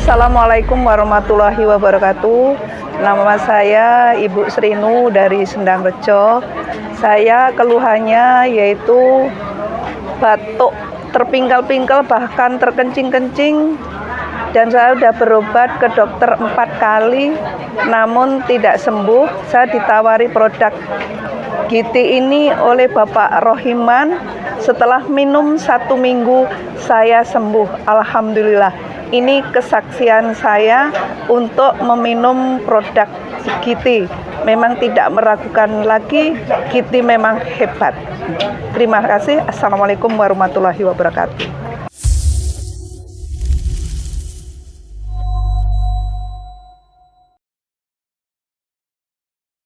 Assalamualaikum warahmatullahi wabarakatuh. Nama saya Ibu Srinu dari Sendang Rejo. Saya keluhannya yaitu batuk terpingkal-pingkal bahkan terkencing-kencing, dan saya sudah berobat ke dokter 4 kali namun tidak sembuh. Saya ditawari produk Giti ini oleh Bapak Rohiman. Setelah minum 1 minggu saya sembuh, alhamdulillah. Ini kesaksian saya untuk meminum produk Giti. Memang tidak meragukan lagi, Giti memang hebat. Terima kasih. Assalamualaikum warahmatullahi wabarakatuh.